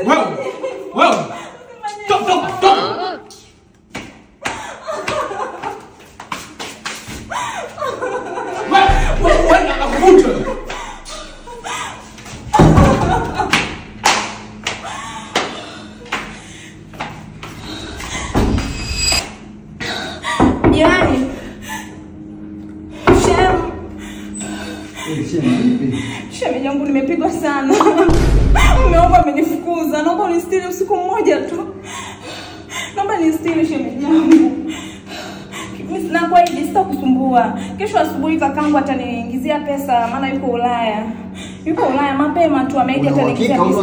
Wewe. Stop. Wewe nakuvunja. Yaani Shemeji yangu nimepigwa sana. Mume wangu amenifukuza. Naomba unistiri usiku mmoja tu. Naomba nistiri shemeji yangu. Na kwa hiyo sitakusumbua. Kesho asubuhi kakangu ataniingizia pesa maana yuko Ulaya. Yuko Ulaya mapema tu ameahidi ataniingizia pesa.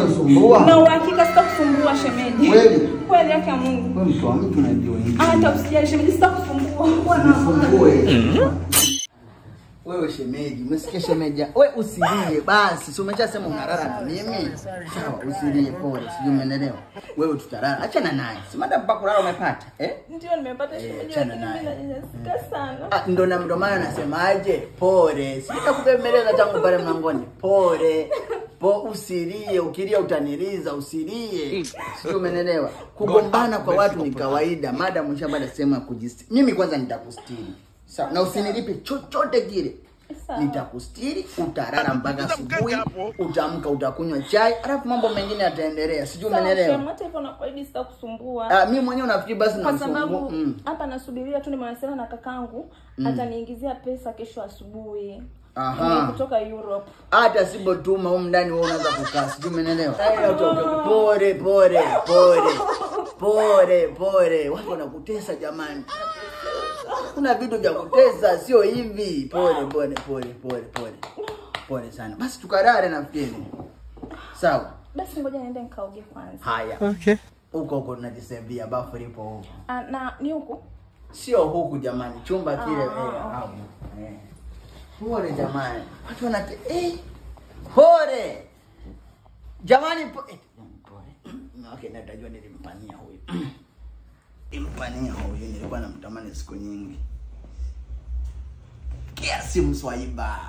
Na uhakika sitakusumbua shemeji. Kweli yake ya Mungu. Wewe mtu wa mtu unajua nini? Hata usijali shemeji sitakusumbua. Bwana. Wewe shemeji, umesikia shemeji? Wewe usilie basi. Si umeshasema unalala na mimi? Sawa, usilie pole, sijui umeelewa. Wewe tutalala. Achana naye. Si mada mpaka kulala umepata, Ndio nimepata shemeji lakini mimi najisikia sana. Ndo maana nasemaje? Pole. Sitakubembeleza tangu pale mlangoni. Pole. Usilie, ukilia utaniliza, usilie. Sio umeelewa? Kugombana kwa watu ni kawaida. Madam mshabada sema kujistiri. Mimi kwanza nitakustiri. Sawa, na usinilipe chochote kile. Nitakustiri, utalala mpaka asubuhi, utaamka utakunywa chai, alafu mambo mengine yataendelea. Sijui umeelewa? Hata hivyo nakuahidi sitakusumbua. Mimi mwenyewe nafikiri basi kwa sababu hapa nasubiria tu nimewasiliana na kakangu, ataniingizia pesa kesho asubuhi. Kutoka Europe. Hata sibotuma huko ndani wewe unaweza kukaa. Sijui umeelewa? Pole. Watu wanakutesa jamani. Kuna vitu vya kutesa sio hivi. Pole sana. Basi tukalale nafikiri. Sawa. Basi ngoja niende nikaoge kwanza. Haya. Okay. Huko tunajisembia bafu lipo huko. Na ni huko? Sio huku jamani. Chumba kile Pole jamani. Watu wanate pole. Jamani pole. Okay, natajua nilimpania huyu. Nilikuwa namtamani siku nyingi. Kiasi Mswaiba.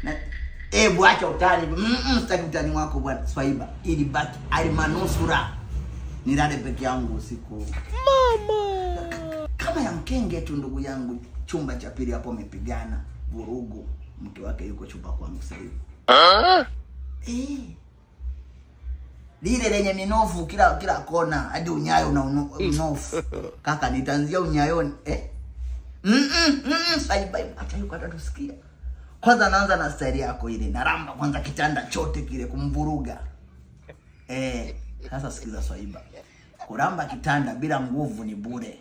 Na acha utani. Sitaki utani wako bwana Swaiba. Ili baki alimanusura. Nilale peke yangu usiku. Mama. Kama ya mkenge tu ndugu yangu, chumba cha pili hapo amepigana vurugu. Mke wake yuko chumba kwangu sasa hivi. Lile lenye minofu kila kona hadi unyayo na minofu. Kaka nitanzia unyayoni. Swaiba acha yuko atatusikia. Kwanza naanza na style yako ile. Naramba kwanza kitanda chote kile kumvuruga. Sasa sikiza Swaiba. Kuramba kitanda bila nguvu ni bure.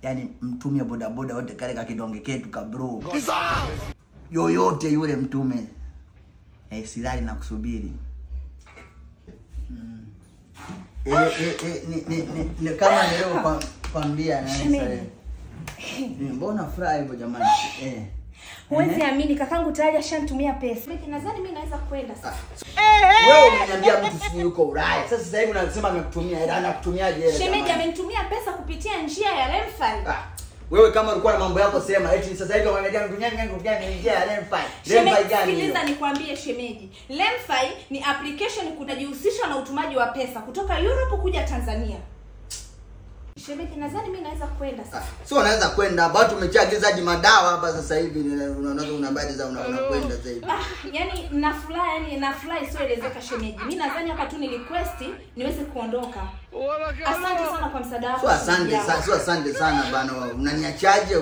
Yaani mtumie bodaboda wote kale ka kidonge ketu ka bro. Yoyote yule mtume. Silali na kusubiri. Ni kama leo kwambia na sasa. Mbona furaha hivyo jamani? Huwezi amini kakangu tayari ashanitumia pesa. Nadhani mimi naweza kwenda sasa. Wewe umeniambia mtu si yuko Ulaya. Sasa hivi unasema amekutumia hela, anakutumiaje hela? Shemeji amenitumia pesa kupitia njia ya Lemfi. Wewe kama ulikuwa na mambo yako sema eti sasa hivi wameniambia mtunyani njia ya Lemfi. Lemfi gani? Sikiliza nikwambie shemeji. Lemfi ni application kunajihusisha na utumaji wa pesa kutoka Europe kuja Tanzania. Shemeji nadhani mimi naweza kwenda sasa. Sio unaweza kwenda, watu umechagizaji madawa hapa sasa hivi unaanza unabadi za unakwenda sasa hivi. Yaani nafurahi sio elezeka shemeji. Mimi nadhani hapa tu ni request niweze kuondoka. Asante sana kwa msaada wako. Sio asante sana bana. Unaniachaje?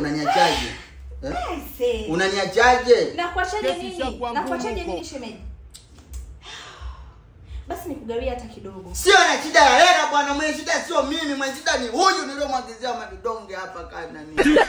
Unaniachaje? Nakuachaje nini shemeji? Basi nikugawia hata kidogo. Sio na shida ya hela bwana, mwenye shida sio mimi, mwenye shida ni huyu niliyomwagizia madonge hapa kana nini.